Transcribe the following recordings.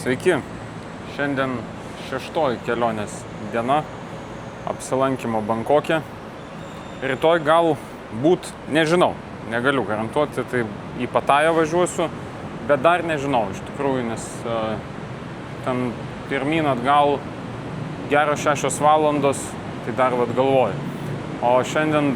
Sveiki, šiandien 6 kelionės diena, apsilankymo Bankoke. Rytoj galbūt, nežinau, negaliu garantuoti, tai į Patają važiuosiu, bet dar nežinau iš tikrųjų, nes ten pirmyn atgal geros 6 valandos, tai dar galvoju. O šiandien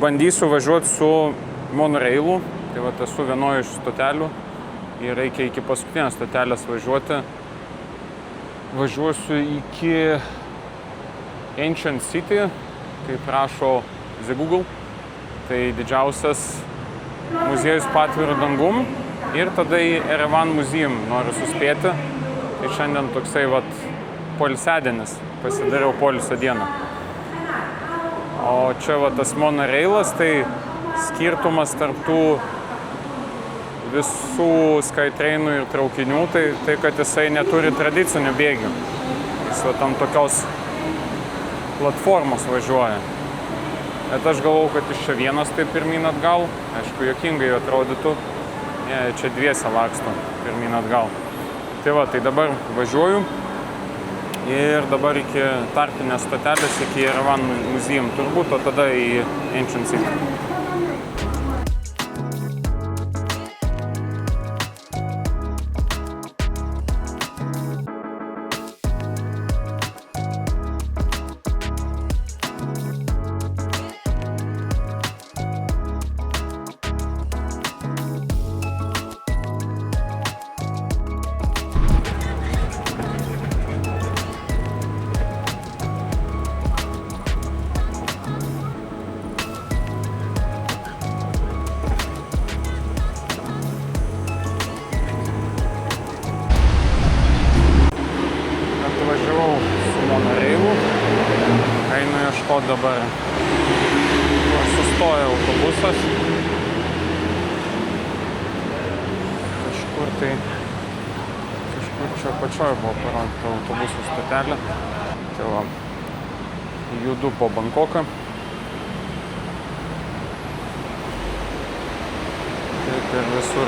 bandysiu važiuoti su monorailu, tai esu vienoje iš stotelių ir reikia iki paskutinės stotelės važiuoti. Važiuosiu iki Ancient City, kaip rašo The Google, tai didžiausias muziejus po atviru dangum, ir tada į Erevan muziejum noriu suspėti. Tai šiandien toksai poilsiadienis, pasidariau poilsio dieną. O čia tas monorailas, tai skirtumas tarp tų visų Skytrainų ir traukinių, tai kad jisai neturi tradicinių bėgių. Jis ant tokios platformos važiuoja. Bet aš galvau, kad iš čia vienas taip pirmyn atgal. Aišku, juokingai atrodytų. Čia dviese laksto pirmyn atgal. Tai dabar važiuoju. Ir dabar iki tarpinės stotelės, iki Erevan muziejum turbūt, o tada į Ancient City. Dabar sustoja autobusas. Kažkur čia pačioj buvo parodyta autobusų stotelė. Tai judu po Bankoką. Taip ir visur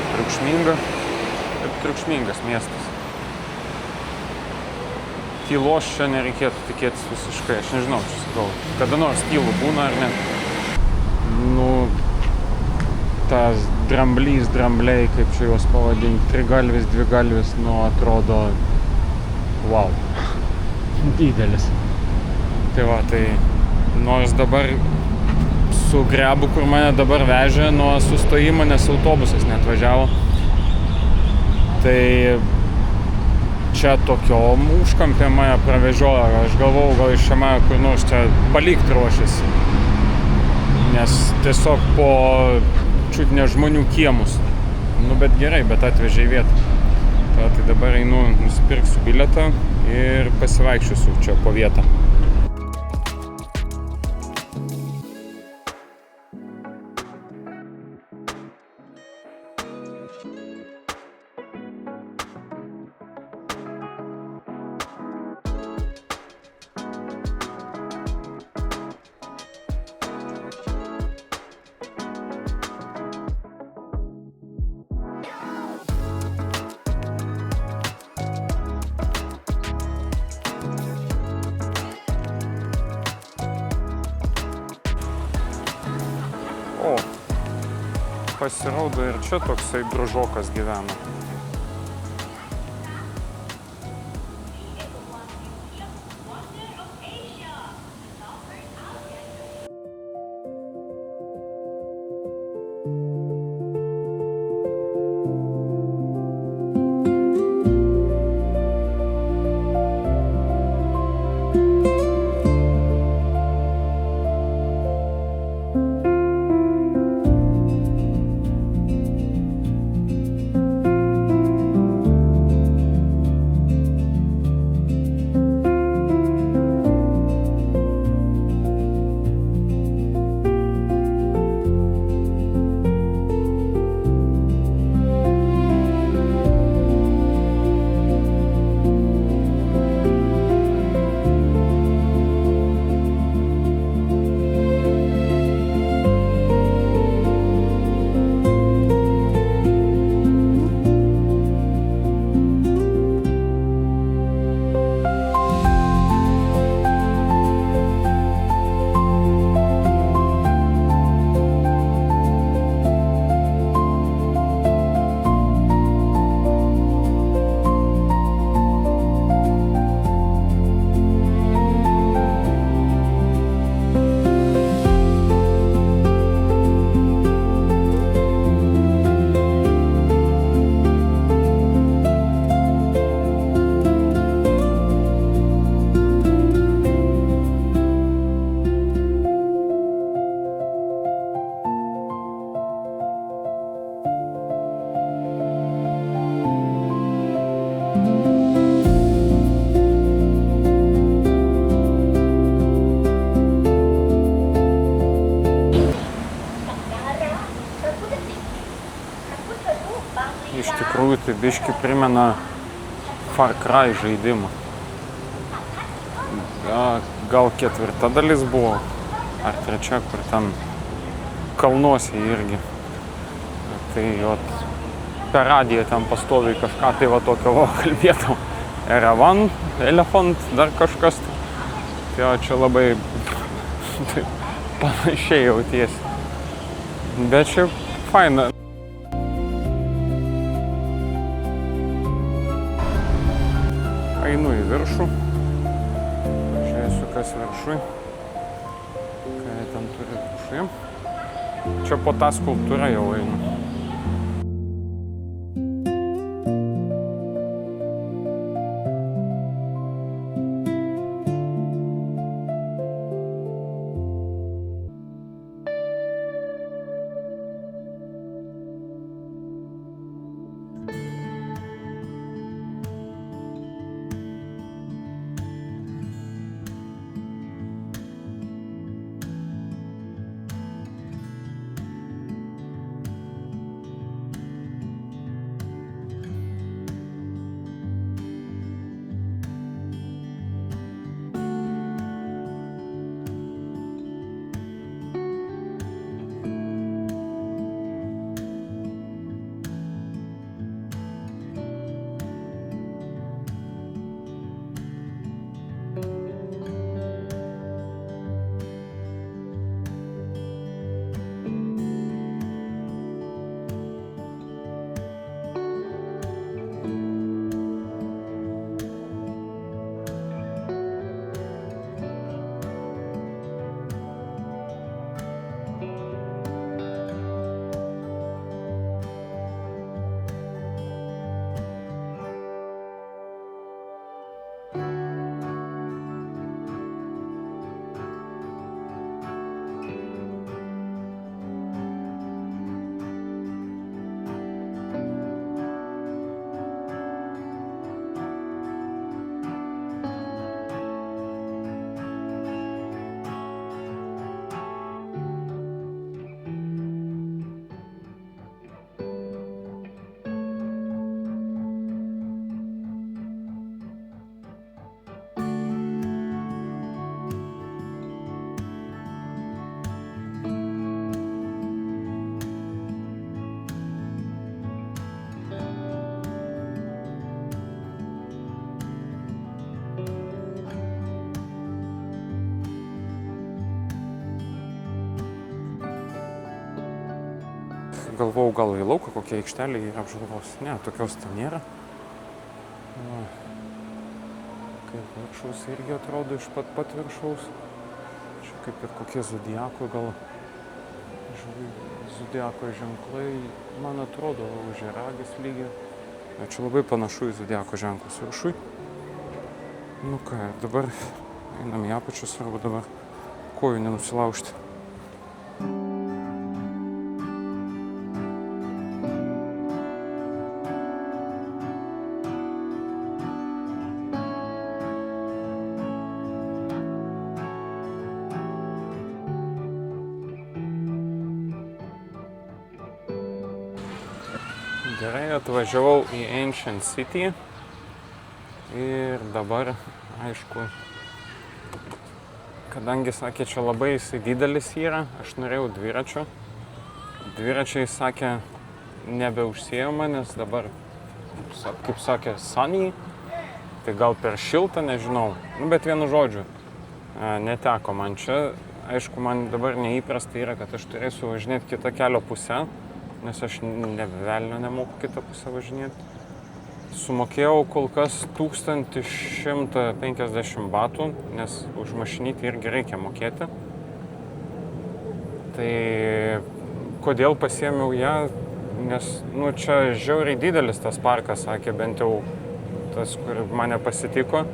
triukšmingas miestas. Tylos čia nereikėtų tikėtis visiškai, aš nežinau, čia sakau, kada nors tylų būna ar ne. Tas drambliai, kaip čia juos pavadinti, trigalvis, dvigalvis, atrodo, wow, didelis. Tai nors dabar su Grebu, kur mane dabar vežė nuo sustojimo, nes autobusas neatvažiavo, tai čia tokiom užkampėm mane pravežiojo. Aš galvojau, gal iš čia mane kur nors čia palikti ruošiasi. Nes tiesiog po čiut ne žmonių kiemus. Bet gerai, bet atvežė į vietą. Tai dabar einu, nusipirksiu bilietą ir pasivaikščiosiu čia po vietą. Pasirodo ir čia toksai družokas gyvena. Iš tikrųjų tai biški primena Far Cry žaidimą. Gal 4 dalis buvo, ar 3, kur ten kalnuose irgi. Tai per radiją ten pastoviai kažką tai tokio kalbėtau. Erevan, Elephant, dar kažkas. Tai čia labai panašiai jautiesi. Bet šiaip faina. Einu į viršų. Žiūrėsiu, kas viršui. Ką jie ten turi viršui. Čia po tą skulptūrą jau einu. Galvojau, gal į lauką kokie aikštelė yra apžvalgos. Ne, tokios ten nėra. Kaip viršaus irgi atrodo iš pat viršaus. Čia kaip ir kokie zodiako gal. Zodiako ženklai, man atrodo, ožiaragis lygiai. Čia labai panašu į zodiako ženklus viršui. Nu ką, dabar einam į apačius arba dabar kojų nenusilaužti. Gerai, atvažiavau į Ancient City ir dabar, aišku, kadangi sakė, čia labai jisai didelis yra, aš norėjau dviračio. Dviračiai, sakė, nebeužsiejama, nes dabar, kaip sakė, sunny, tai gal per šilta, nežinau. Nu, bet vienu žodžiu, neteko man čia. Aišku, man dabar neįprasta yra, kad aš turėsiu važinėti kitą kelio pusę, nes aš velnio nemoku kitą pusę važinėti. Sumokėjau kol kas 1150 batų, nes už mašinytį irgi reikia mokėti. Tai kodėl pasiėmiau ją, nes čia žiauriai didelis tas parkas, sakė, bent jau tas, kur mane pasitiko.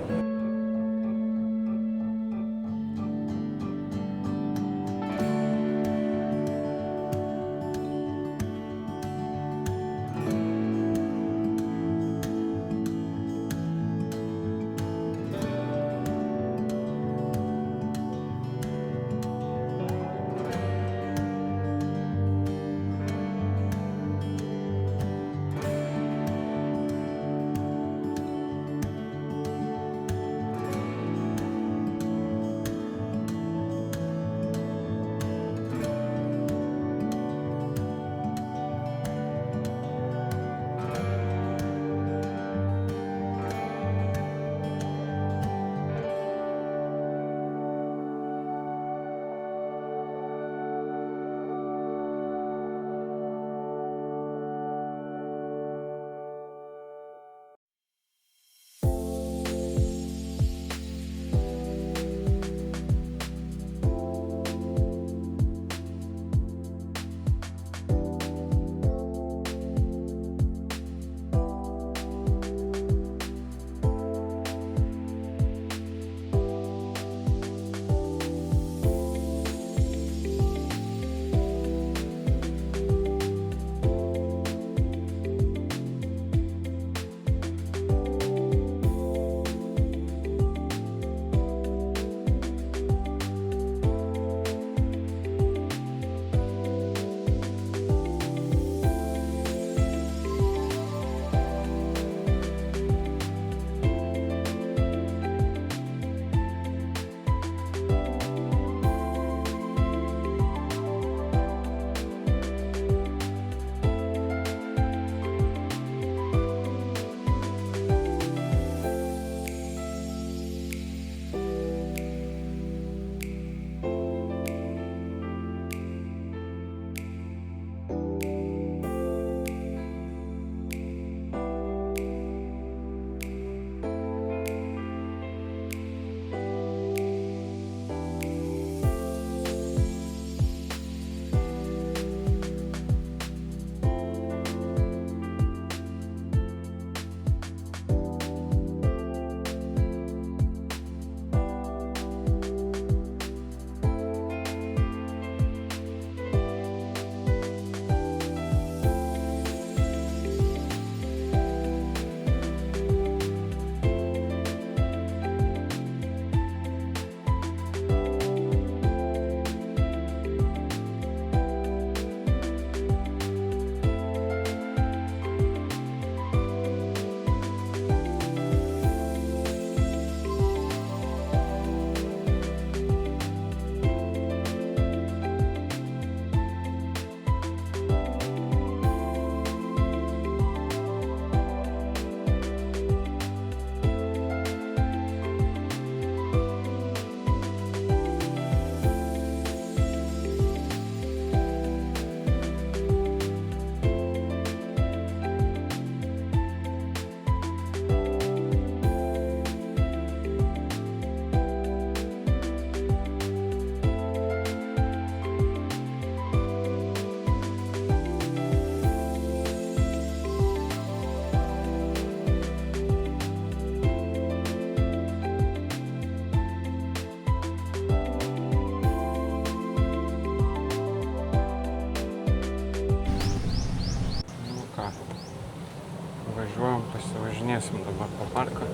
Važiuojam, pasivažinėsim dabar po parką.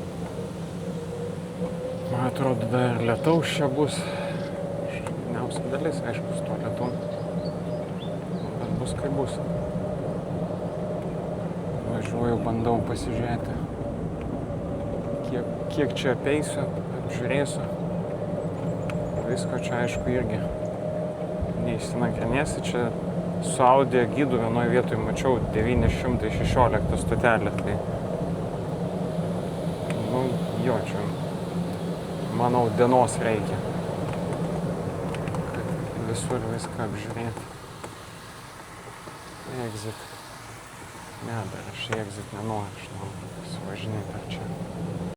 Man atrodo, dar ir lietaus čia bus. Šauniausia dalis, aišku, su tuo lietum. Bet bus kaip bus. Važiuoju, bandau pasižiūrėti, kiek čia apeisiu, apžiūrėsiu. Visko čia, aišku, irgi neįsinagrinėsi. Čia su Audi gidu vienoje vietoje mačiau 916 stotelę. Tai, nu, jo, čia, manau, dienos reikia, kad visur viską apžiūrėti. Exit. Ne, dar aš į exit nenoriu, aš noriu pasivažinėti ar čia.